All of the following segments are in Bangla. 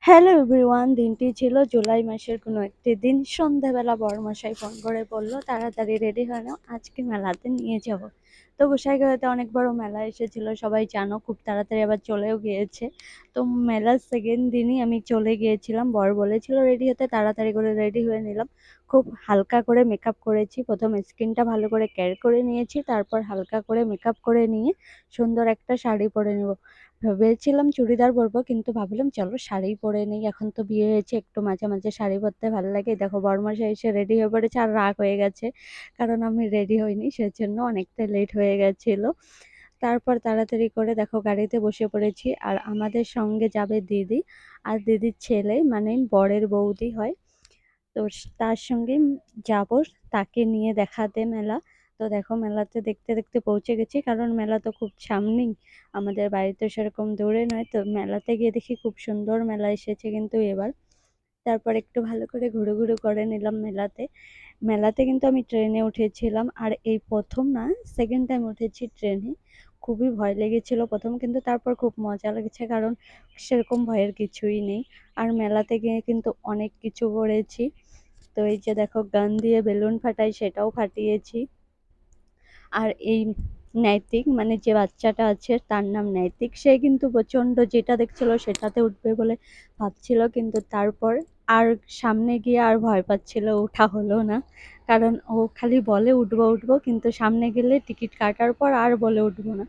হ্যালো এভরিওয়ান, দিনটি ছিল জুলাই মাসের কোনো একটি দিন। সন্ধ্যাবেলা বড়মশাই ফোন করে বলল, তাড়াতাড়ি রেডি হয়ে নাও, আজকে মেলাতে নিয়ে যাব। তো গোসাইগাঁওতে অনেক বড় মেলা এসেছিল, সবাই জানো, খুব তাড়াতাড়ি আবার চলেও গিয়েছে। তো মেলার সেকেন্ড দিনই আমি চলে গিয়েছিলাম। বর বলেছিল রেডি হতে, তাড়াতাড়ি করে রেডি হয়ে নিলাম। খুব হালকা করে মেকআপ করেছি, প্রথম স্কিনটা ভালো করে কেয়ার করে নিয়েছি, তারপর হালকা করে মেকআপ করে নিয়ে সুন্দর একটা শাড়ি পরে নেব। ভেবেছিলাম চুড়িদার পরবো, কিন্তু ভাবলাম চলো শাড়ি পরে নেই, এখন তো বিয়ে হয়েছে, একটু মাঝে মাঝে শাড়ি পরতে ভালো লাগে। দেখো বরমশাই এসে রেডি হয়ে পড়েছে, আর রাগ হয়ে গেছে কারণ আমি রেডি হইনি, সেজন্য অনেকটা লেট হয়ে গেছিল। তারপর তাড়াতাড়ি করে দেখো গাড়িতে বসে পড়েছি, আর আমাদের সঙ্গে যাবে দিদি আর দিদির ছেলে, মানে বরের বৌদি হয়। তো তার সঙ্গে যাব, তাকে নিয়ে দেখাতে মেলা। তো দেখো মেলাতে দেখতে দেখতে পৌঁছে গেছি, কারণ মেলা তো খুব সামনেই, আমাদের বাড়ি তো সেরকম দূরে নয়। তো মেলাতে গিয়ে দেখি খুব সুন্দর মেলা এসেছে কিন্তু এবার। তারপর একটু ভালো করে ঘুরু করে নিলাম মেলাতে। মেলাতে কিন্তু আমি ট্রেনে উঠেছিলাম, আর এই প্রথম না, সেকেন্ড টাইম উঠেছি ট্রেনে। খুবই ভয় লেগেছিল প্রথম, কিন্তু তারপর খুব মজা লেগেছে, কারণ সেরকম ভয়ের কিছুই নেই। আর মেলাতে গিয়ে কিন্তু অনেক কিছু করেছি। তো এই যে দেখো গান দিয়ে বেলুন ফাটাই, সেটাও ফাটিয়েছি। আর এই নৈতিক, মানে যে বাচ্চাটা আছে তার নাম নৈতিক, সে কিন্তু প্রচন্ড যেটা দেখছিল সেটাতে উঠবে বলে ভাবছিল, কিন্তু তারপর আর সামনে গিয়ে আর ভয় পাচ্ছিল, ওঠা হলো না। কারণ ও খালি বলে উঠবো উঠবো, কিন্তু সামনে গেলে টিকিট কাটার পর আর বলে উঠবো না।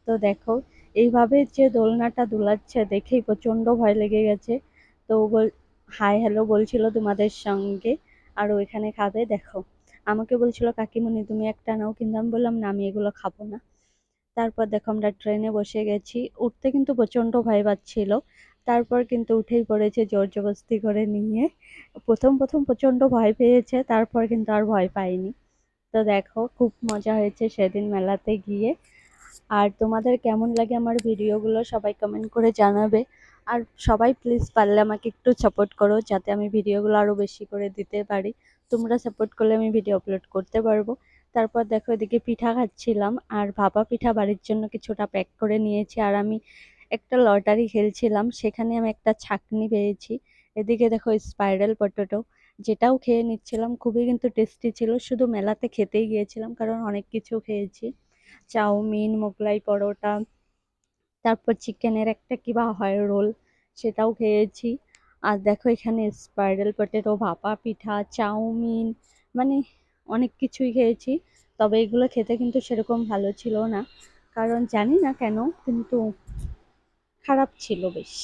তো দেখো এইভাবে যে দোলনাটা দোলাচ্ছে দেখেই প্রচন্ড ভয় লেগে গেছে। তো ও হাই হ্যালো বলছিল তোমাদের সঙ্গে, আর ওইখানে খাবে। দেখো আমাকে বলছিল কাকিমণি তুমি একটা নাও, কিন্তু আমি বললাম না, আমি এগুলো খাবো না। তারপর দেখো আমরা ট্রেনে বসে গেছি, উঠতে কিন্তু প্রচন্ড ভয় পাচ্ছিল, তারপর কিন্তু উঠেই পড়েছে জোর জবরদস্তি করে নিয়ে। প্রথম প্রথম প্রচন্ড ভয় পেয়েছে, তারপর কিন্তু আর ভয় পাইনি। তো দেখো খুব মজা হয়েছে সেদিন মেলাতে গিয়ে। আর তোমাদের কেমন লাগে আমার ভিডিওগুলো সবাই কমেন্ট করে জানাবে। আর সবাই প্লিজ পারলে আমাকে একটু সাপোর্ট করো, যাতে আমি ভিডিওগুলো আরো বেশি করে দিতে পারি। তোমরা সাপোর্ট করলে আমি ভিডিও আপলোড করতে পারবো। তারপর দেখো এদিকে পিঠা খাচ্ছিলাম, আর ভাপা পিঠা বাড়ির জন্য কিছুটা প্যাক করে নিয়েছি। আর আমি একটা লটারি খেলছিলাম, সেখানে আমি একটা ছাকনি পেয়েছি। এদিকে দেখো স্পাইরাল পটেটো, যেটাও খেয়ে নিচ্ছিলাম, খুবই কিন্তু টেস্টি ছিল। শুধু মেলাতে খেতেই গিয়েছিলাম, কারণ অনেক কিছু খেয়েছি, চাউমিন, মোগলাই পরোটা, তারপর চিকেনের একটা কি বা হয় রোল, সেটাও খেয়েছি। আর দেখো এখানে স্পাইরাল পটেটো, ভাপা পিঠা, চাউমিন, মানে অনেক কিছুই খেয়েছি। তবে এগুলো খেতে কিন্তু সেরকম ভালো ছিল না, কারণ জানি না কেন, কিন্তু খারাপ ছিল বেশ।